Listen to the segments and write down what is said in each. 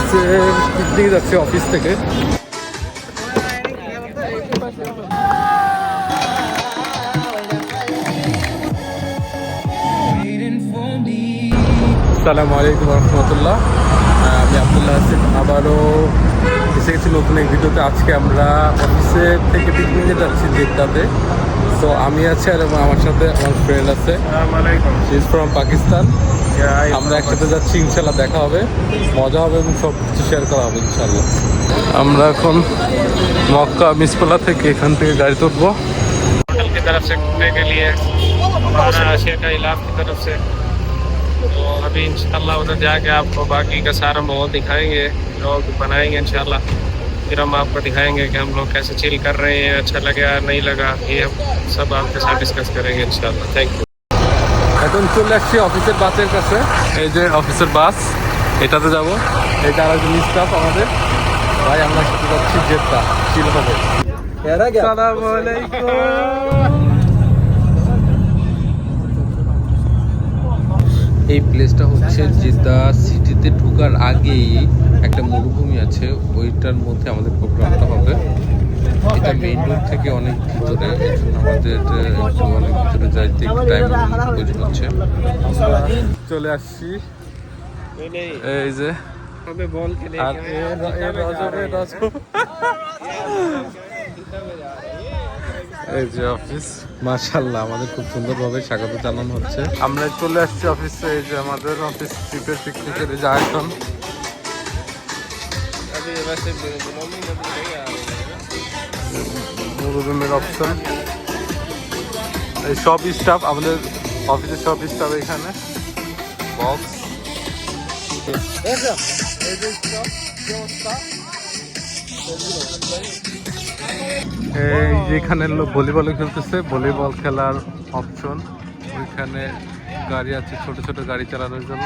অফিসের দিকে যাচ্ছি, অফিস থেকে। আসসালামু আলাইকুম রহমতুল্লাহ। আমি আব্দুল্লাহ আসিফ, আবারও এসে গেছি নতুন এক ভিডিওতে। আজকে আমরা অফিসে থেকে পিকনিকে যাচ্ছি জেদ্দাতে। তো আমি আছি আর আমার সাথে আমার ফ্রেন্ড আছে, শি ইজ ফ্রম পাকিস্তান। আমরা একসাথে যাচ্ছি, ইনশাল্লাহ দেখা হবে, মজা হবে এবং সব কিছু শেয়ার করা হবে ইনশাল্লাহ। আমরা এখন মক্কা মিসপলা থেকে এখান থেকে গাড়ি তুলবো होटल की तरफ से घूमने के लिए, हमारा एशिया का इलाक़ की तरफ से। तो अभी इंशाल्लाह उधर जाके आपको बाकी का सारा माहौल दिखाएंगे, लोग बनाएंगे इंशाल्लाह। फिर हम आपको दिखाएंगे कि हम लोग कैसे चिल कर रहे हैं, अच्छा लगा नहीं लगा, ये हम सब आपके साथ डिस्कस करेंगे इंशाल्लाह। Thank you. এখন চলে আসছি অফিসের বাসের কাছে। এই যে অফিসের বাস, এটাতে যাব। এটা আর একজন স্টাফ আমাদের ভাই, আমরা সাথে যাচ্ছি জেদ্দা, চিল হবে। আসসালামু আলাইকুম। এই প্লেসটা হচ্ছে জেদ্দা সিটিতে ঢোকার আগেই একটা মরুভূমি আছে, ওইটার মধ্যে আমাদের প্রোগ্রামটা হবে। এটা মেইন রোড থেকে অনেক ভিতরে, আমাদের অনেক ভিতরে যাইতে টাইম প্রয়োজন হচ্ছে। চলে আসছি এই যে, আর এই যে অফিস, মাশাআল্লাহ আমাদের খুব সুন্দরভাবে স্বাগত জানানো হচ্ছে। আমরা চলে আসছি অফিসে। এই যে আমাদের অফিস ট্রিপের পিকনিকের এই যে আয়োজন। রুমের অপশন, এই সব স্টাফ, আমাদের অফিসের সব স্টাফ এখানে। বক্স, এই যেখানে ভলিবল খেলতেছে, ভলিবল খেলার অপশন। ওইখানে গাড়ি আছে, ছোট ছোট গাড়ি চালানোর জন্য।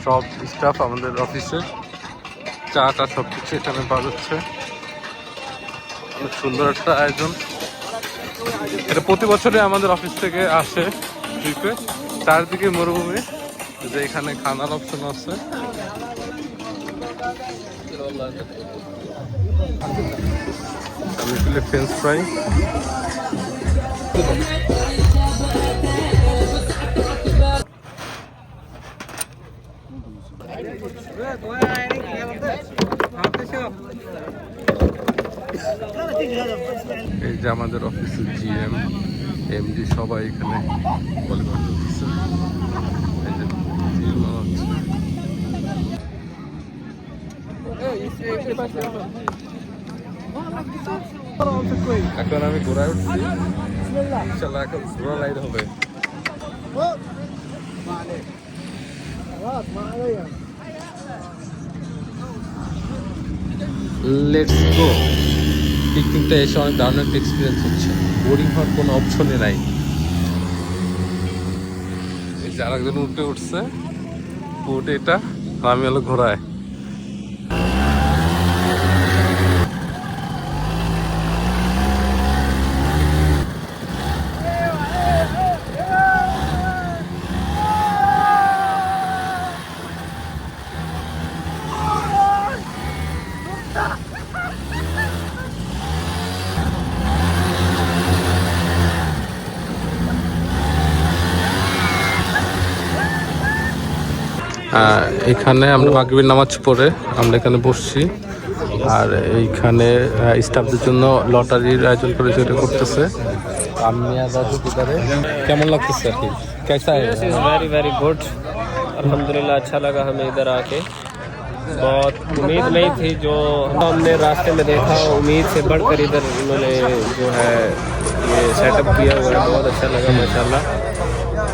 সব স্টাফ আমাদের অফিসে, চাটা সব কিছু এখানে পাওয়া যাচ্ছে। খুব সুন্দর একটা আয়োজন। এটা প্রতি বছরে আমাদের অফিস থেকে আসে ট্রিপে। চারদিকে মরুভূমি, যে এখানে খানার অপশন আছে। আমি ফ্রেঞ্চ ফ্রাই, এই যে আমাদের অফিসের জিএম, এমডি সবাই এখানে ভলিবল খেলতেছে। এই যে জিএম হচ্ছে। এখন আমি ঘোড়ায় উঠছি, ইনশাল্লাহ এখন ঘোড়া রাইড হবে। Let's go. পিকনিকটা এসে অনেক দারুণ একটা এক্সপিরিয়েন্স হচ্ছে, বোরিং হওয়ার কোনো অপশনই নাই। এই যে আরেকজন উঠে উঠছে, উঠে এটা, আমি হলো ঘোড়ায়। এখানে আমরা মাগরিবের নামাজ পড়ে আমরা এখানে বসছি, আর এইখানে স্টাফদের জন্য লটারির আয়োজন করে যেটা করতেছে। কেমন লাগতেছে আর কি? कैसा है? वेरी वेरी गुड, अल्हम्दुलिल्लाह अच्छा लगा हमें इधर आके। बहुत उम्मीद नहीं थी, जो हमने रास्ते में देखा उम्मीद से बढ़कर इधर इन्होंने जो है ये सेटअप किया हुआ है, बहुत अच्छा लगा माशाल्लाह।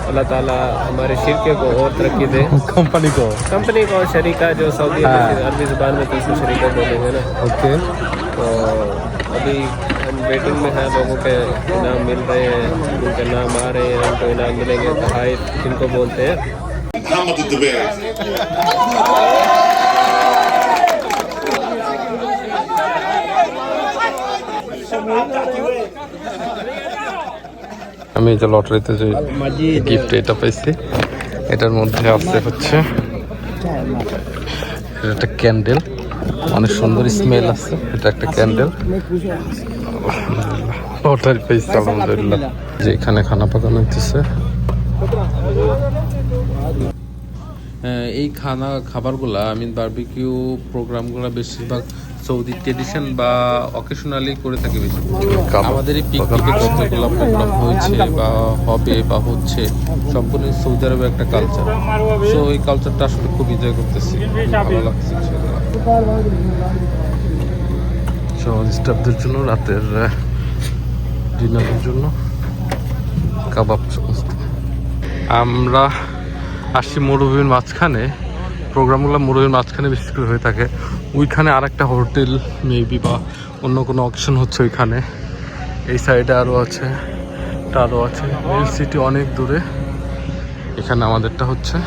अल्लाह ताला हमारे शिरके को और तरक्की दे, कंपनी को शरीका जो सऊदी अरबी ज़ुबान में तीसरी शरीका बोलेंगे ना। ओके, तो अभी हम वेटिंग में हैं, लोगों के इनाम मिल रहे हैं, उनके नाम आ रहे हैं, उनको इनाम मिलेंगे। तहाइफ जिनको बोलते हैं। আমি এই যে লটারিতে যে গিফট এটা পাইছি, এটার মধ্যে আছে হচ্ছে এটা একটা ক্যান্ডেল, অনেক সুন্দর স্মেল আছে। এটা একটা ক্যান্ডেল। অর্ডার পেয়েছি আলহামদুলিল্লাহ। যে এখানে খানা পাকানো হচ্ছে। এই খাবারগুলা বারবিকিউ প্রোগ্রামগুলো বেশিরভাগ সৌদি ট্রেডিশন বা অকেশনালি করে থাকে বেশি। আমাদের এই পিকনিকে যতগুলো প্রোগ্রাম হয়েছে বা হবে বা হচ্ছে সম্পূর্ণ সৌদি আরবের একটা কালচার। সো এই কালচারটা আসলে খুব এনজয় করতেছি, ভালো লাগছে। স্টাফদের জন্য রাতের ডিনারের জন্য কাবাব সমস্ত। আমরা আসছি মরুভূমির মাঝখানে, প্রোগ্রামগুলো মরুভূমির মাঝখানে বিশেষ করে হয়ে থাকে। ওইখানে আর একটা হোটেল মেবি বা অন্য কোনো অকশন হচ্ছে ওইখানে। এই সাইডে আরও আছে, আরও আছে। মেন সিটি অনেক দূরে, এখানে আমাদেরটা হচ্ছে।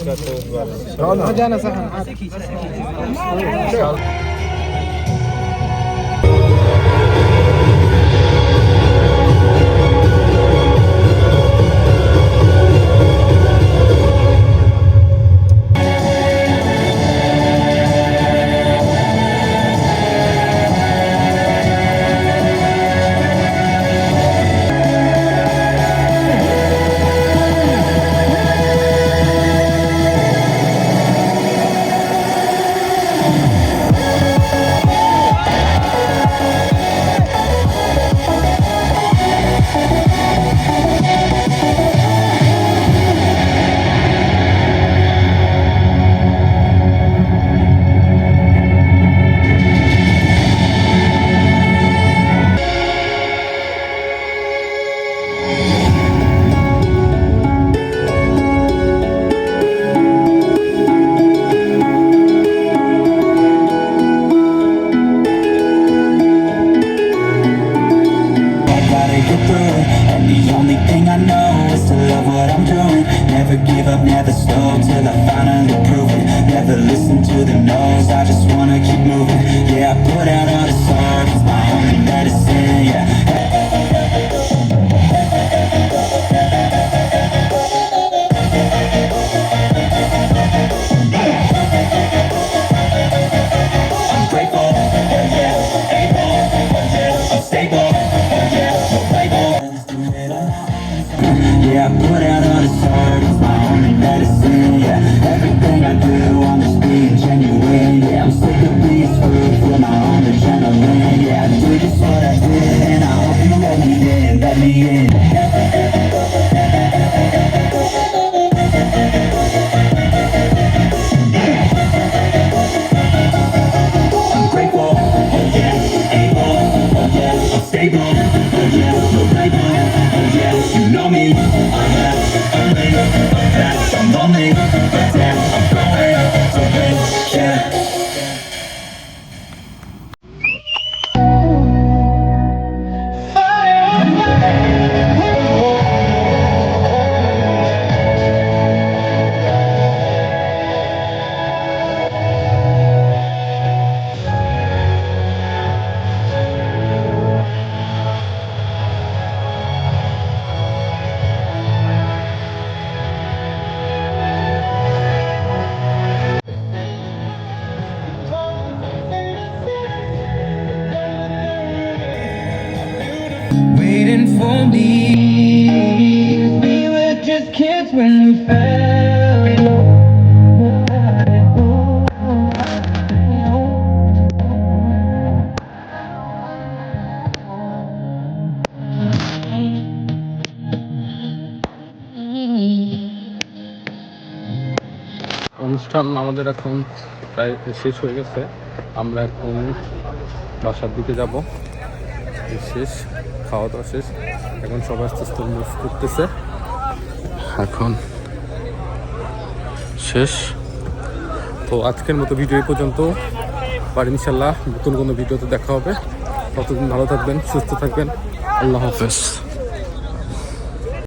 का टोस्ट वाला जाना साहब give up, never slow till I finally prove it. Never listen to the no's, I just wanna keep moving. Yeah, I put out all this art, it's my only medicine, yeah. I'm grateful, yeah, able, yeah, I'm stable, yeah, no label. Yeah, I put out all this art, it's my only medicine, yeah. Everything I do, I'm just being genuine, yeah. I'm sick of being screwed for my own adrenaline, yeah. I do just what I did, and I hope you let me in, let me in. I'm grateful, oh yeah, able, oh yeah, I'm stable, oh yeah, no label, oh yeah, you know me, I have only a past, I'm lonely, but damn, I'm going to win, yeah. Waiting for me. We were just kids when we fell. অনুষ্ঠান আমাদের এখন প্রায় শেষ হয়ে গেছে। আমরা এখন বাসার দিকে যাব। শেষ, খাওয়া দাওয়া শেষ, এখন সবাই আস্তে আস্তে মুভ করতেছে। এখন শেষ। তো আজকের মতো ভিডিও এই পর্যন্ত। আর ইনশাল্লাহ নতুন কোনো ভিডিওতে দেখা হবে। ততদিন ভালো থাকবেন, সুস্থ থাকবেন। আল্লাহ হাফেজ।